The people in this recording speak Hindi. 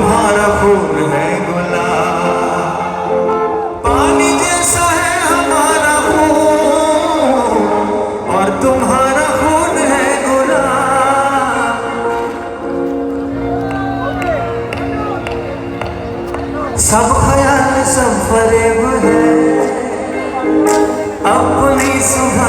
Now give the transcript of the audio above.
तुम्हारा खून है गुलाब, पानी जैसा है हमारा खून और तुम्हारा खून है गुलाब। सब ख्याल सब फरेब है, अपनी सुबह